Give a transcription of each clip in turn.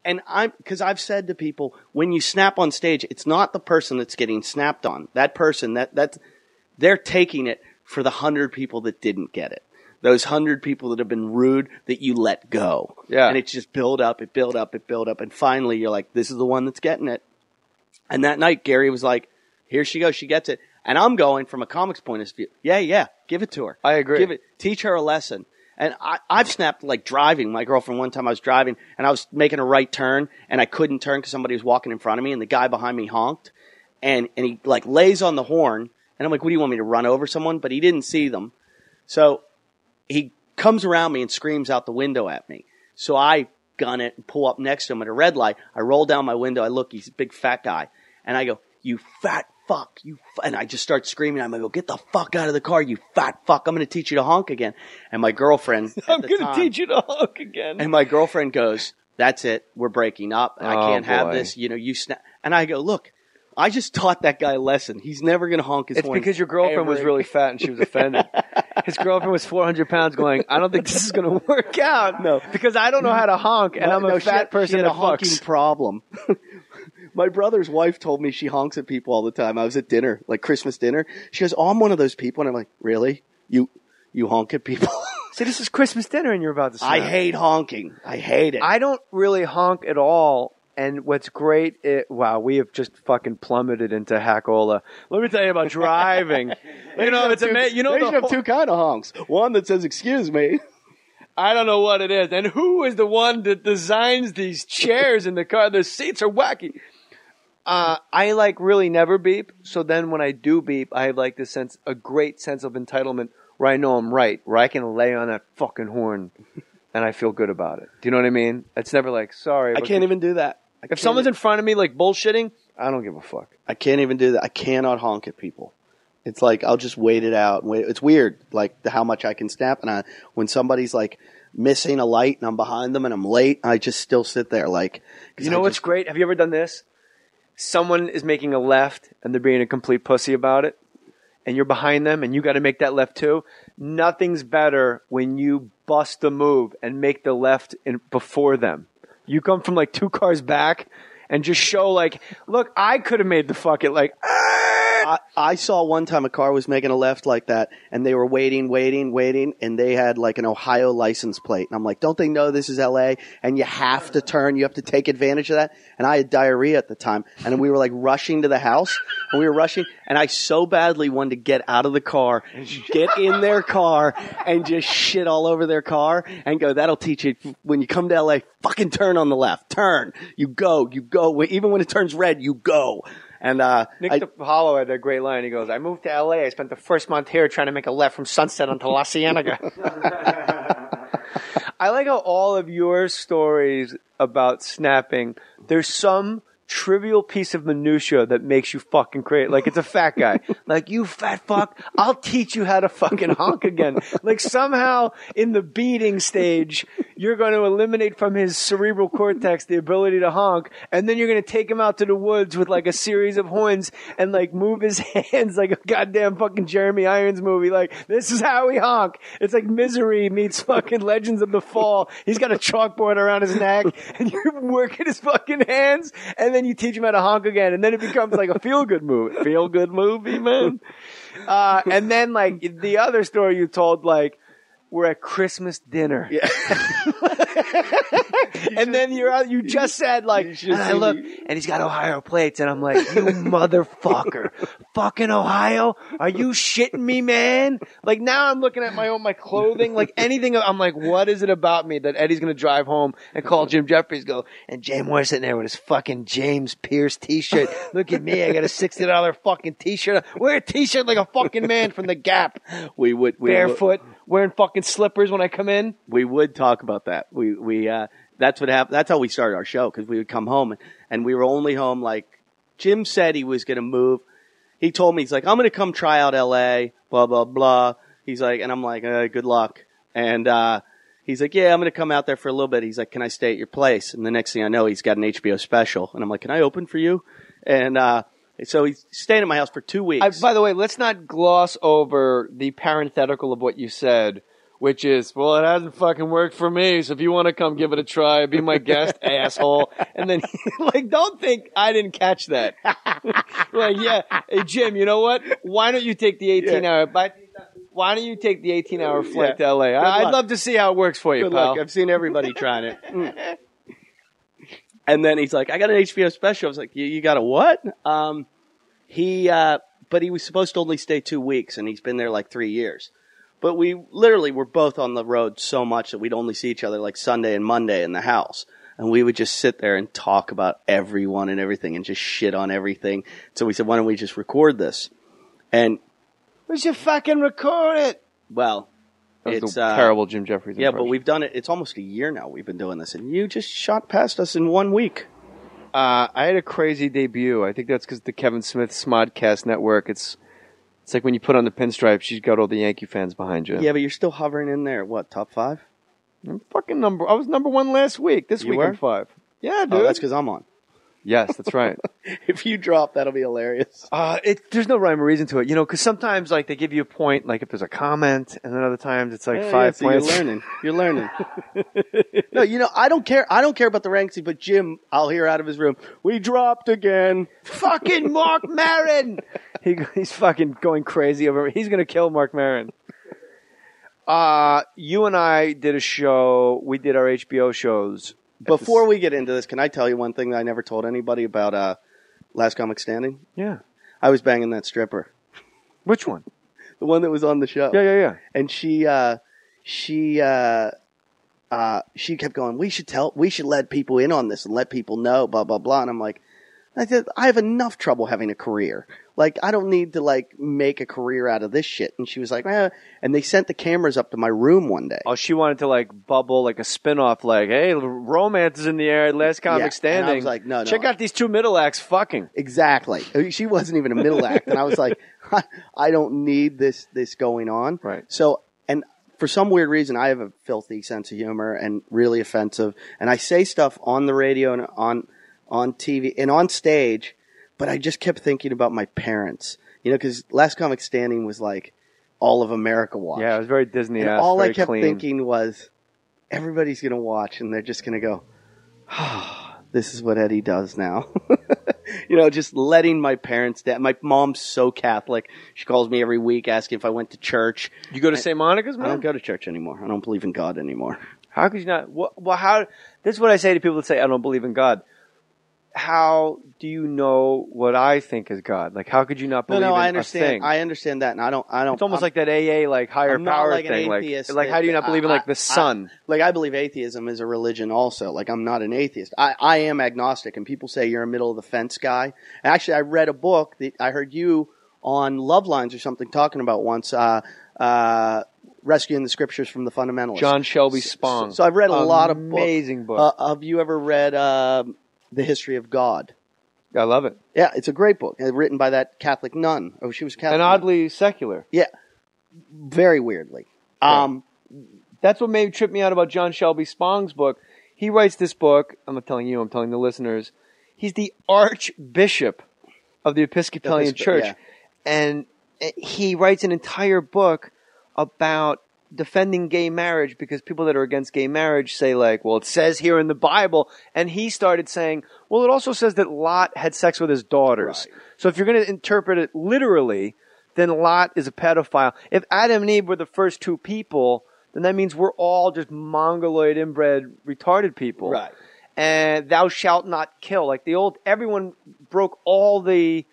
And because I've said to people, when you snap on stage, it's not the person that's getting snapped on. That person, they're taking it for the 100 people that didn't get it. Those 100 people that have been rude that you let go. Yeah. And it's just build up, it build up, it build up. And finally you're like, this is the one that's getting it. And that night, Gary was like, here she goes, she gets it. And I'm going from a comic's point of view. Yeah, give it to her. I agree. Teach her a lesson. And I've snapped like driving. My girlfriend, one time I was driving and I was making a right turn and I couldn't turn because somebody was walking in front of me and the guy behind me honked and he like lays on the horn and I'm like, what do you want me to run over someone? But he didn't see them. So he comes around me and screams out the window at me. So I gun it and pull up next to him at a red light. I roll down my window. I look, he's a big fat guy. And I go, you fat fuck, and I just start screaming. I'm going to go, get the fuck out of the car, you fat fuck. I'm going to teach you to honk again. And my girlfriend I'm going to teach you to honk again. And my girlfriend goes, that's it. We're breaking up. I can't have this. You know, you snap. And I go, look, I just taught that guy a lesson. He's never going to honk his horn. It's because your girlfriend was really fat and she was offended. His girlfriend was 400 pounds going, I don't think this is going to work out. No. Because I don't know how to honk and I'm a fat person that that a honking fucks. problem. My brother's wife told me she honks at people all the time. I was at dinner, like Christmas dinner. She goes, oh, I'm one of those people. And I'm like, really? You honk at people? See, this is Christmas dinner and you're about to snap. I hate honking. I hate it. I don't really honk at all. And what's great, wow, we have just fucking plummeted into hackola. Let me tell you about driving. You know, it's amazing. You know, they should have two kind of honks. One that says, excuse me. I don't know what it is. And who is the one that designs these chairs in the car? The seats are wacky. I like really never beep. So then when I do beep, I have like this a great sense of entitlement where I know I'm right, where I can lay on that fucking horn and I feel good about it. Do you know what I mean? It's never like, sorry. I can't even do that. If someone's in front of me like bullshitting, I don't give a fuck. I can't even do that. I cannot honk at people. It's like, I'll just wait it out. It's weird, like how much I can snap. And when somebody's like missing a light and I'm behind them and I'm late, I just still sit there like. You know what's great? Have you ever done this? Someone is making a left and they're being a complete pussy about it. And you're behind them and you got to make that left too. Nothing's better when you bust the move and make the left before them. You come from like 2 cars back and just show like, look, I could have made the fuck it like, I saw one time a car was making a left like that, and they were waiting, and they had like an Ohio license plate. And I'm like, don't they know this is L.A.? And you have to turn. You have to take advantage of that. And I had diarrhea at the time, and we were like rushing to the house, and we were rushing, and I so badly wanted to get out of the car, get in their car, and just shit all over their car, and go, that'll teach you when you come to L.A., fucking turn on the left. Turn. You go. Even when it turns red, you go. And Nick Hollow had a great line. He goes, I moved to L.A. I spent the first month here trying to make a left from Sunset onto La Cienega. I like how all of your stories about snapping, there's some trivial piece of minutia that makes you fucking crazy. Like, it's a fat guy. Like, you fat fuck, I'll teach you how to fucking honk again. Like, somehow in the beating stage, you're going to eliminate from his cerebral cortex the ability to honk, and then you're going to take him out to the woods with like a series of horns and like move his hands like a goddamn fucking Jeremy Irons movie. Like, this is how we honk. It's like Misery meets fucking Legends of the Fall. He's got a chalkboard around his neck and you're working his fucking hands, and then you teach him how to honk again, and then it becomes like a feel-good movie, man. And then like the other story you told, like, we're at Christmas dinner. Yeah. And then you just said like, and I look, and he's got Ohio plates, and I'm like, you motherfucker. Fucking Ohio? Are you shitting me, man? Like, now I'm looking at my clothing, like anything, I'm like, what is it about me that Eddie's gonna drive home and call Jim Jeffries, go, and Jay Moore sitting there with his fucking James Pierce t-shirt. Look at me, I got a $60 fucking t-shirt. Wear a t-shirt like a fucking man from the Gap. We barefoot, wearing fucking slippers when I come in. We would talk about that. That's what happened. That's how we started our show, because we would come home and we were only home, like, Jim said he was going to move. He told me, he's like, I'm going to come try out LA, blah, blah, blah. He's like, and I'm like, good luck. And, he's like, yeah, I'm going to come out there for a little bit. He's like, can I stay at your place? And the next thing I know, he's got an HBO special. And I'm like, can I open for you? And, so he stayed at my house for 2 weeks. By the way, let's not gloss over the parenthetical of what you said, which is, well, it hasn't fucking worked for me, so if you want to come give it a try, be my guest, asshole. And then, like, don't think I didn't catch that. Like, yeah, hey, Jim, you know what? Why don't you take the 18-hour, why don't you take the 18-hour flight to L.A.? I'd love to see how it works for you, Good pal. luck. I've seen everybody trying it. And then he's like, I got an HBO special. I was like, you got a what? But he was supposed to only stay 2 weeks, and he's been there like 3 years. But we literally were both on the road so much that we'd only see each other like Sunday and Monday in the house. And we would just sit there and talk about everyone and everything and just shit on everything. So we said, why don't we just record this? And we should fucking record it. Well, it's a terrible Jim Jeffries impression. Yeah, but we've done it. It's almost a year now we've been doing this. And you just shot past us in 1 week. I had a crazy debut. I think that's because the Kevin Smith Smodcast Network. It's like when you put on the pinstripes, you got all the Yankee fans behind you. Yeah, but you're still hovering in there. What, top 5? I was number 1 last week. This week I'm 5. Yeah, dude. Oh, that's because I'm on. Yes, that's right. If you drop, that'll be hilarious. There's no rhyme or reason to it, because sometimes like they give you a point, like if there's a comment, and then other times it's like 5 points. You're learning. No, I don't care. I don't care about the ranks, but Jim, I'll hear out of his room, we dropped again. Fucking Mark Maron. He's fucking going crazy over. He's gonna kill Mark Maron. You and I did a show. We did our HBO shows. Before we get into this, can I tell you one thing that I never told anybody about Last Comic Standing? Yeah. I was banging that stripper. Which one? The one that was on the show. Yeah. And she kept going, we should let people in on this and let people know, blah, blah, blah. And I'm like, I said, I have enough trouble having a career. Like, I don't need to, like, make a career out of this shit. And she was like, and they sent the cameras up to my room one day. Oh, she wanted to, like, bubble, like, a spinoff, like, hey, romance is in the air, Last Comic Standing. And I was like, no. Check out these 2 middle acts fucking. Exactly. She wasn't even a middle act. And I was like, I don't need this going on. Right. So, and for some weird reason, I have a filthy sense of humor and really offensive. And I say stuff on the radio and on TV and on stage, but I just kept thinking about my parents, because Last Comic Standing was like all of America watched. Yeah, it was very Disney-esque, and all very I kept clean. thinking was, everybody's going to watch and they're just going to go, this is what Eddie does now. Just letting my parents down. My mom's so Catholic. She calls me every week asking if I went to church. You go to St. Monica's, man? I don't go to church anymore. I don't believe in God anymore. How could you not? Well, how? This is what I say to people that say, I don't believe in God. How do you know what I think is God? Like, how could you not believe in I understand. a thing? I understand that, and I don't. It's almost like that AA, like higher power like thing. An atheist like how do you not believe in like the sun? I believe atheism is a religion also. Like, I'm not an atheist. I am agnostic, and people say you're a middle of the fence guy. And actually, I read a book that I heard you on Love Lines or something talking about once. Rescuing the Scriptures from the Fundamentalists. John Shelby Spong. So I've read a lot of books. Amazing book. Have you ever read The History of God? I love it. Yeah, it's a great book. Written by that Catholic nun. Oh, she was Catholic. And oddly secular. Yeah. Very weirdly. Right. That's what made trip me out about John Shelby Spong's book. He writes this book. I'm not telling you, I'm telling the listeners. He's the Archbishop of the Episcopalian Church. Yeah. And he writes an entire book about defending gay marriage because people that are against gay marriage say like, well, it says here in the Bible. And he started saying, well, it also says that Lot had sex with his daughters. Right. So if you're going to interpret it literally, then Lot is a pedophile. If Adam and Eve were the first 2 people, then that means we're all just mongoloid, inbred, retarded people. Right. And thou shalt not kill. Like everyone broke all the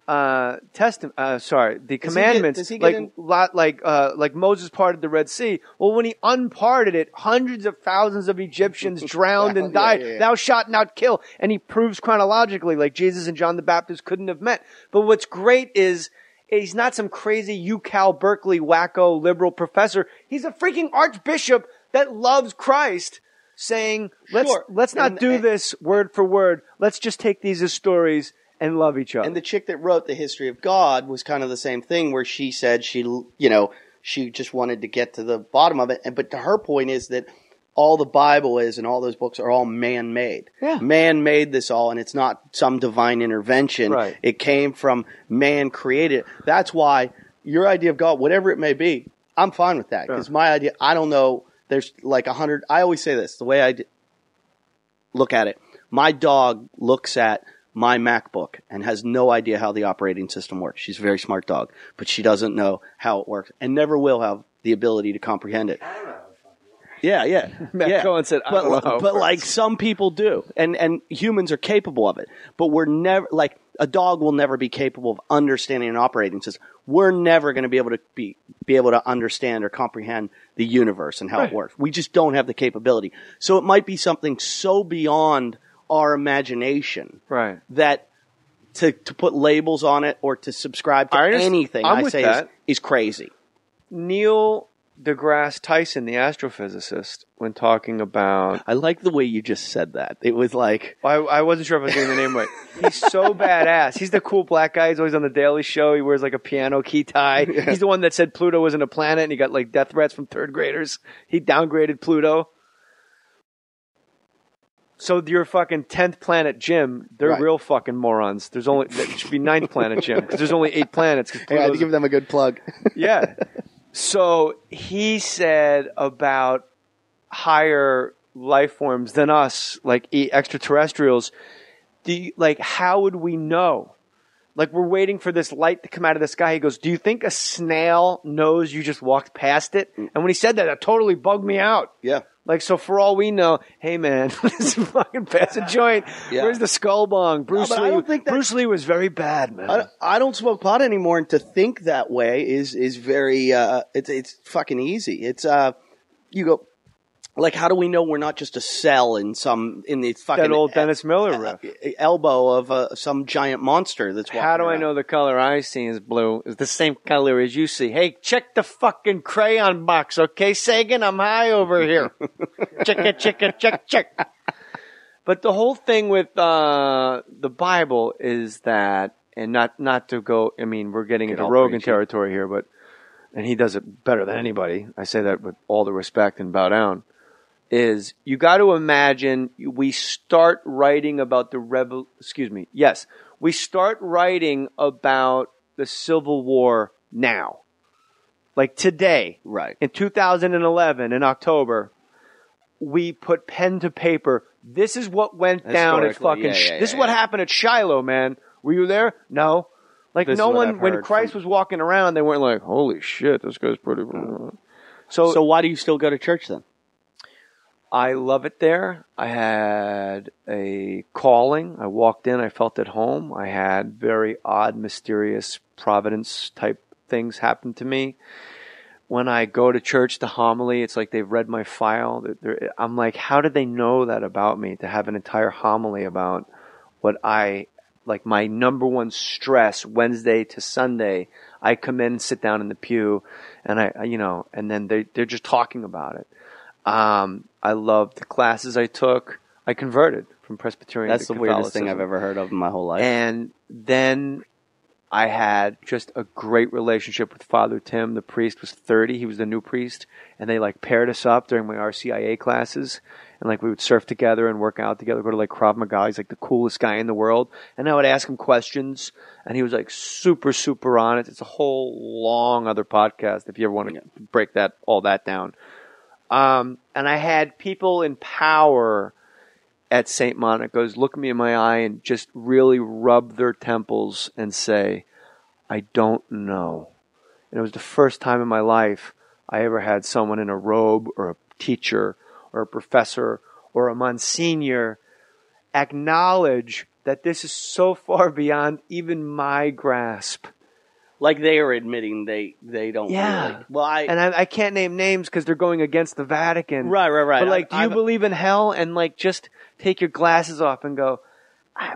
the commandments, like Moses parted the Red Sea. Well, when he unparted it, hundreds of thousands of Egyptians drowned and died. Yeah. Thou shalt not kill. And he proves chronologically, like Jesus and John the Baptist couldn't have met. But what's great is he's not some crazy UCal Berkeley wacko liberal professor. He's a freaking archbishop that loves Christ, saying, let's not do this word for word. Let's just take these as stories and love each other. And the chick that wrote The History of God was kind of the same thing, where she said she just wanted to get to the bottom of it. But to her point is that all the Bible is and all those books are all man-made. Yeah. Man made this all, and it's not some divine intervention. Right. It came from man created. That's why your idea of God, whatever it may be, I'm fine with that because my idea, I don't know, there's like 100, I always say this, the way I look at it, my dog looks at my MacBook and has no idea how the operating system works. She's a very smart dog, but she doesn't know how it works and never will have the ability to comprehend it. Yeah. Matt Cohen said, I don't know. But like some people do, and humans are capable of it. But we're never, like a dog will never be capable of understanding an operating system. We're never going to be able to be able to understand or comprehend the universe and how it works. We just don't have the capability. So it might be something so beyond our imagination that to put labels on it or to subscribe to anything I say is crazy. Neil deGrasse Tyson, the astrophysicist, when talking about... I like the way you just said that. It was like... I wasn't sure if I was getting the name right. He's so badass. He's the cool black guy. He's always on the Daily Show. He wears like a piano key tie. Yeah. He's the one that said Pluto wasn't a planet and he got like death threats from third graders. He downgraded Pluto. So your fucking 10th planet Jim, they're real fucking morons. There's only... It should be 9th planet Jim because there's only 8 planets. Hey, I had to give them a good plug. Yeah. So he said about higher life forms than us, like extraterrestrials, how would we know? Like we're waiting for this light to come out of the sky. He goes, do you think a snail knows you just walked past it? And when he said that totally bugged me out. Yeah. Like, so for all we know, hey man, let's fucking pass a joint. Yeah. Where's the skull bong? Bruce Lee was very bad, man. I don't smoke pot anymore, and to think that way is very, it's fucking easy. It's, you go, like, how do we know we're not just a cell in the fucking... That old Dennis Miller riff. Elbow of some giant monster that's walking How do around. I know the color I see is blue is the same color as you see? Hey, check the fucking crayon box, okay, Sagan? I'm high over here. Check. But the whole thing with the Bible is that, and not to go, I mean, we're getting into Rogan territory here, but, and he does it better than anybody. I say that with all the respect and bow down. Is you got to imagine we start writing about we start writing about the Civil War now. Like today. Right. In 2011, in October, we put pen to paper. This is what went down at fucking... This is what happened at Shiloh, man. Were you there? No. Like no one, when Christ was walking around, they weren't like, holy shit, this guy's pretty... So why do you still go to church then? I love it there. I had a calling. I walked in. I felt at home. I had very odd, mysterious providence type things happen to me. When I go to church, the homily, it's like they've read my file. I'm like, how did they know that about me? To have an entire homily about what like my number one stress, Wednesday to Sunday. I come in and sit down in the pew, and and then they're just talking about it. I loved the classes I took. I converted from Presbyterian to Catholicism. That's the weirdest thing I've ever heard of in my whole life. And then I had just a great relationship with Father Tim. The priest was 30. He was the new priest. And they paired us up during my RCIA classes. And we would surf together and work out together, go to Krav Maga. He's the coolest guy in the world. And I would ask him questions. And he was super, super on it. It's a whole long other podcast if you ever want to break all that down. And I had people in power at St. Monica's look me in my eye and just really rub their temples and say, I don't know. And it was the first time in my life I ever had someone in a robe or a teacher or a professor or a monsignor acknowledge that this is so far beyond even my grasp. Like they are admitting they don't really. Well, I can't name names because they're going against the Vatican. Right. But do you believe in hell? And just take your glasses off and go,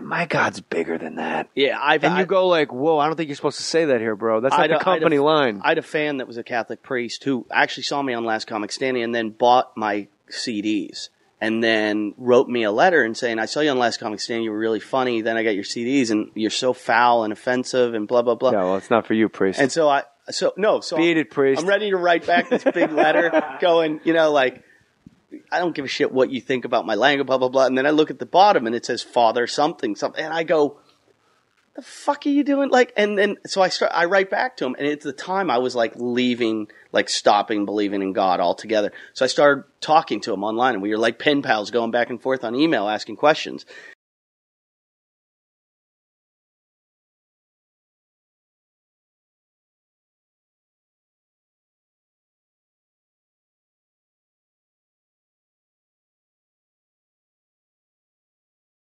my God's bigger than that. Yeah, you go whoa, I don't think you're supposed to say that here, bro. That's not the company line. I had a fan that was a Catholic priest who actually saw me on Last Comic Standing and then bought my CDs. And then wrote me a letter and saying, I saw you on Last Comic Stand, you were really funny, then I got your CDs, and you're so foul and offensive and blah, blah, blah. Yeah, well, it's not for you, priest. And Beat it, priest. I'm ready to write back this big letter going, I don't give a shit what you think about my language, blah, blah, blah. And then I look at the bottom and it says Father something, and I go, the fuck are you doing? Like, and then, so I write back to him, and at the time I was like leaving, like stopping believing in God altogether. So I started talking to him online, and we were like pen pals going back and forth on email asking questions.